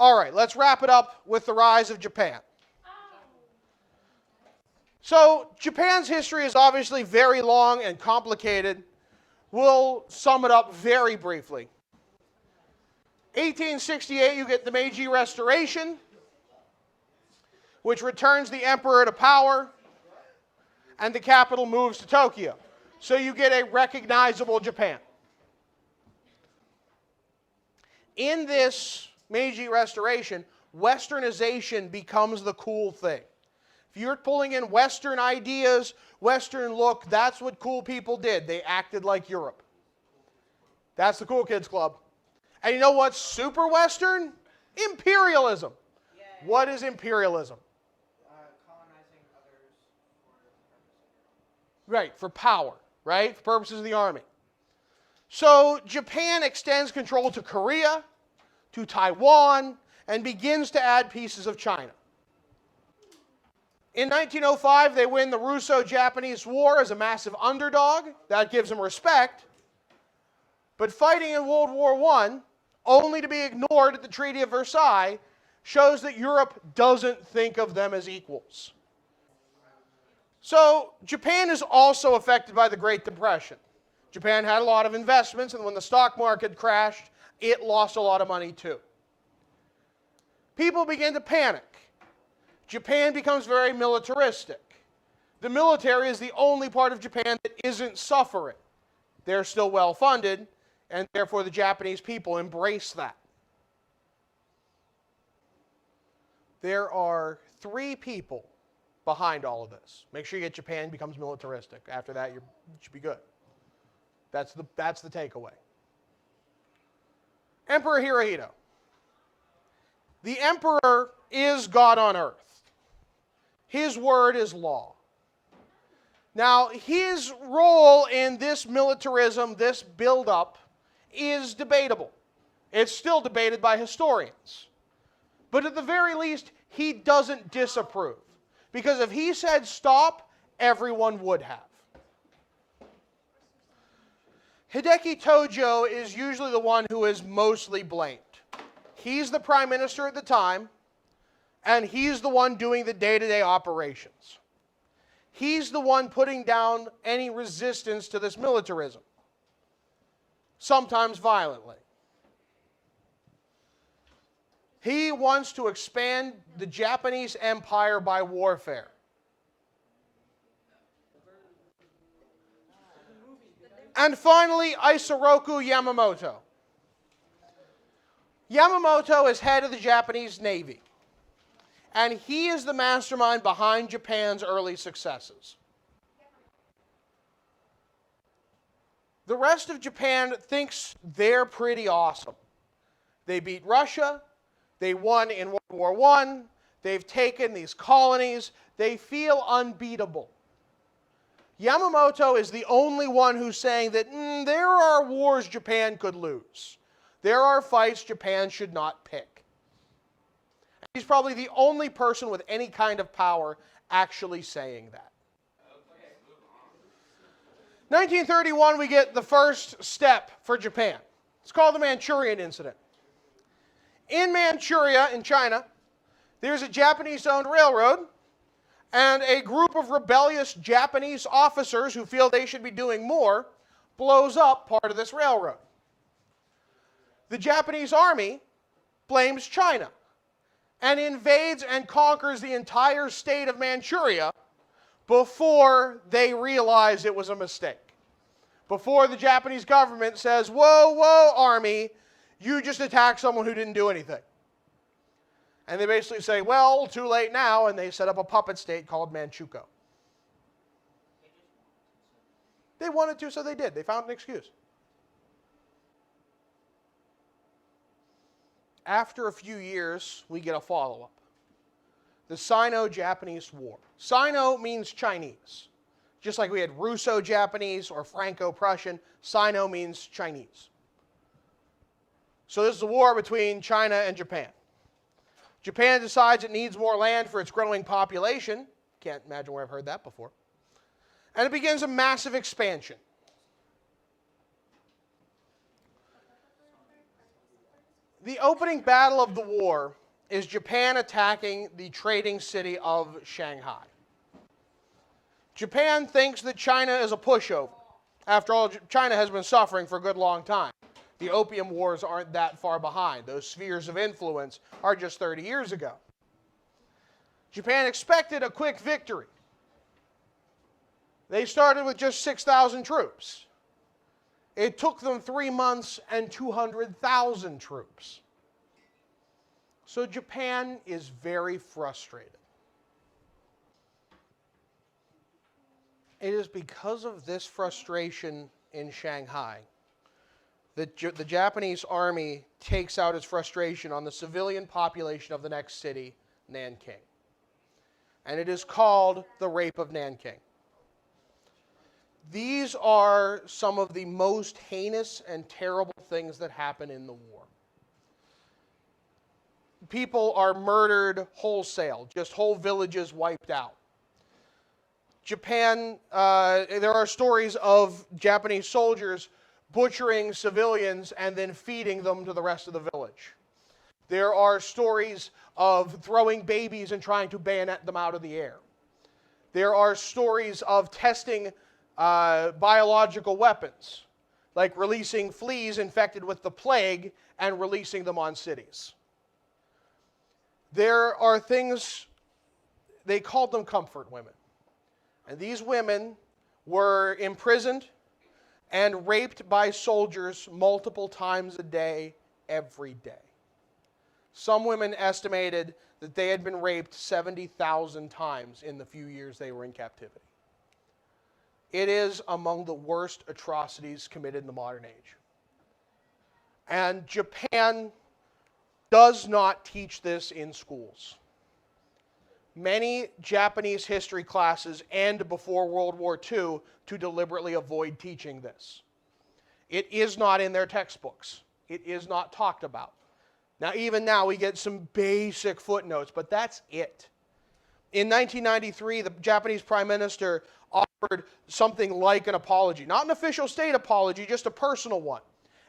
All right, let's wrap it up with the rise of Japan. So Japan's history is obviously very long and complicated. We'll sum it up very briefly. 1868, you get the Meiji Restoration, which returns the emperor to power, and the capital moves to Tokyo. So you get a recognizable Japan. In this Meiji Restoration, Westernization becomes the cool thing. If you're pulling in Western ideas, Western look, that's what cool people did. They acted like Europe. That's the cool kids club. And you know what's super Western? Imperialism. Yay. What is imperialism? Colonizing others for the purpose of right, for power, right? For purposes of the army. So Japan extends control to Korea, to Taiwan, and begins to add pieces of China. In 1905, they win the Russo-Japanese War as a massive underdog. That gives them respect. But fighting in World War I, only to be ignored at the Treaty of Versailles, shows that Europe doesn't think of them as equals. So Japan is also affected by the Great Depression. Japan had a lot of investments, and when the stock market crashed, it lost a lot of money too. People begin to panic. Japan becomes very militaristic. The military is the only part of Japan that isn't suffering. They're still well funded, and therefore the Japanese people embrace that. There are 3 people behind all of this. Make sure you get Japan becomes militaristic. After that, you should be good. That's the takeaway. Emperor Hirohito. The emperor is God on earth. His word is law. Now, his role in this militarism, this buildup, is debatable. It's still debated by historians. But at the very least, he doesn't disapprove. Because if he said stop, everyone would have. Hideki Tojo is usually the one who is mostly blamed. He's the prime minister at the time, and he's the one doing the day-to-day operations. He's the one putting down any resistance to this militarism, sometimes violently. He wants to expand the Japanese empire by warfare. And finally, Isoroku Yamamoto. Yamamoto is head of the Japanese Navy, and he is the mastermind behind Japan's early successes. The rest of Japan thinks they're pretty awesome. They beat Russia. They won in World War I. They've taken these colonies. They feel unbeatable. Yamamoto is the only one who's saying that there are wars Japan could lose. There are fights Japan should not pick. He's probably the only person with any kind of power actually saying that. 1931, we get the first step for Japan. It's called the Manchurian Incident. In Manchuria, in China, there's a Japanese-owned railroad, and a group of rebellious Japanese officers who feel they should be doing more blows up part of this railroad. The Japanese army blames China and invades and conquers the entire state of Manchuria before they realize it was a mistake. Before the Japanese government says, whoa, whoa, army, you just attacked someone who didn't do anything. And they basically say, well, too late now, and they set up a puppet state called Manchukuo. They wanted to, so they did. They found an excuse. After a few years, we get a follow-up. The Sino-Japanese War. Sino means Chinese. Just like we had Russo-Japanese or Franco-Prussian, Sino means Chinese. So this is a war between China and Japan. Japan decides it needs more land for its growing population. Can't imagine where I've heard that before. And it begins a massive expansion. The opening battle of the war is Japan attacking the trading city of Shanghai. Japan thinks that China is a pushover. After all, China has been suffering for a good long time. The Opium Wars aren't that far behind. Those spheres of influence are just 30 years ago. Japan expected a quick victory. They started with just 6,000 troops. It took them 3 months and 200,000 troops. So Japan is very frustrated. It is because of this frustration in Shanghai that the Japanese army takes out its frustration on the civilian population of the next city, Nanking. And it is called the Rape of Nanking. These are some of the most heinous and terrible things that happen in the war. People are murdered wholesale, just whole villages wiped out. Japan, there are stories of Japanese soldiers butchering civilians and then feeding them to the rest of the village. There are stories of throwing babies and trying to bayonet them out of the air. There are stories of testing biological weapons, like releasing fleas infected with the plague and releasing them on cities. There are things, they called them comfort women. And these women were imprisoned and raped by soldiers multiple times a day, every day. Some women estimated that they had been raped 70,000 times in the few years they were in captivity. It is among the worst atrocities committed in the modern age. And Japan does not teach this in schools. Many Japanese history classes end before World War II to deliberately avoid teaching this. It is not in their textbooks. It is not talked about. Now, even now, we get some basic footnotes, but that's it. In 1993, the Japanese Prime Minister offered something like an apology. Not an official state apology, just a personal one.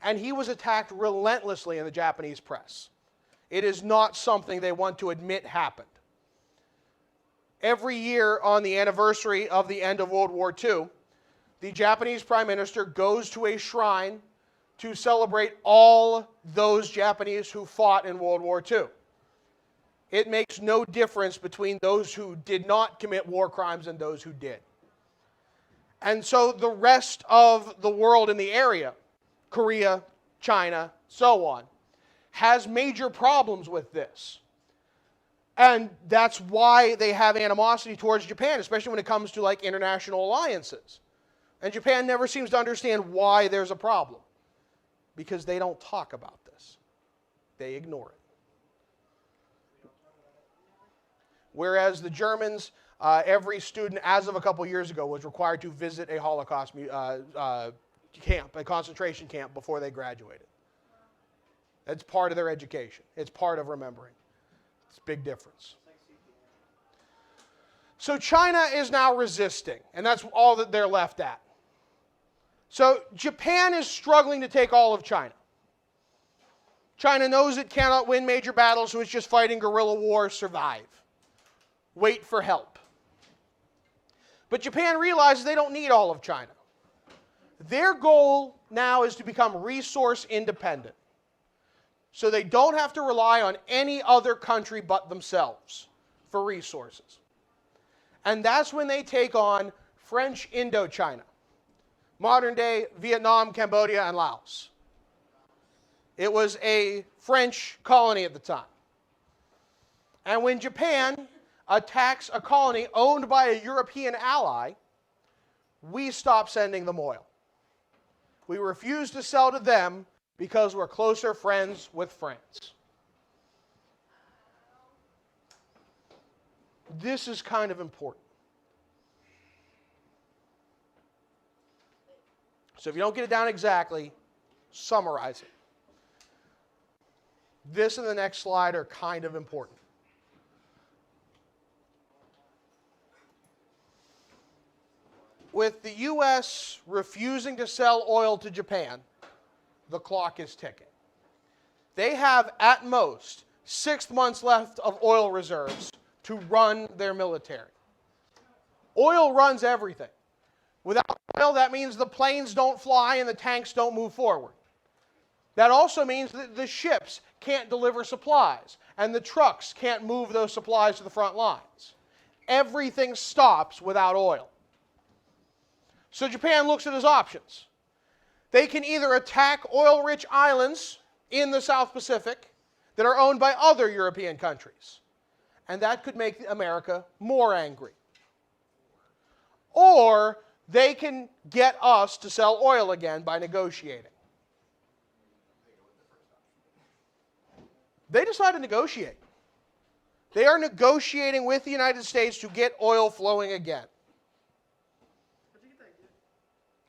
And he was attacked relentlessly in the Japanese press. It is not something they want to admit happened. Every year on the anniversary of the end of World War II, the Japanese Prime Minister goes to a shrine to celebrate all those Japanese who fought in World War II. It makes no difference between those who did not commit war crimes and those who did. And so the rest of the world in the area, Korea, China, so on, has major problems with this. And that's why they have animosity towards Japan, especially when it comes to like international alliances. And Japan never seems to understand why there's a problem. Because they don't talk about this. They ignore it. Whereas the Germans, every student, as of a couple years ago, was required to visit a Holocaust camp, a concentration camp, before they graduated. It's part of their education. It's part of remembering. It's a big difference. So China is now resisting, and that's all that they're left at. So Japan is struggling to take all of China. China knows it cannot win major battles, so it's just fighting guerrilla war, survive. Wait for help. But Japan realizes they don't need all of China. Their goal now is to become resource independent. So they don't have to rely on any other country but themselves for resources. And that's when they take on French Indochina, modern-day Vietnam, Cambodia, and Laos. It was a French colony at the time. And when Japan attacks a colony owned by a European ally, we stop sending them oil. We refuse to sell to them because we're closer friends with France. This is kind of important. So if you don't get it down exactly, summarize it. This and the next slide are kind of important. With the U.S. refusing to sell oil to Japan, the clock is ticking. They have, at most, 6 months left of oil reserves to run their military. Oil runs everything. Without oil, that means the planes don't fly and the tanks don't move forward. That also means that the ships can't deliver supplies and the trucks can't move those supplies to the front lines. Everything stops without oil. So Japan looks at his options. They can either attack oil-rich islands in the South Pacific that are owned by other European countries, and that could make America more angry. Or they can get us to sell oil again by negotiating. They decide to negotiate. They are negotiating with the United States to get oil flowing again.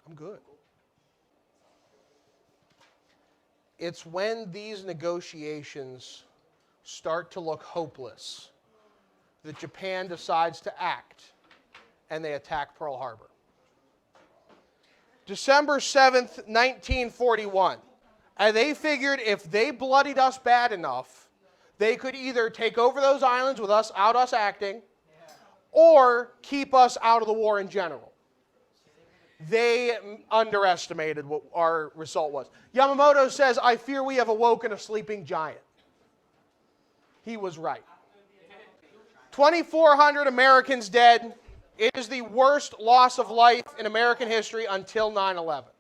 I'm good. It's when these negotiations start to look hopeless that Japan decides to act, and they attack Pearl Harbor. December 7th, 1941. And they figured if they bloodied us bad enough, they could either take over those islands without us acting, or keep us out of the war in general. They underestimated what our result was. Yamamoto says, "I fear we have awoken a sleeping giant." He was right. 2,400 Americans dead. It is the worst loss of life in American history until 9/11.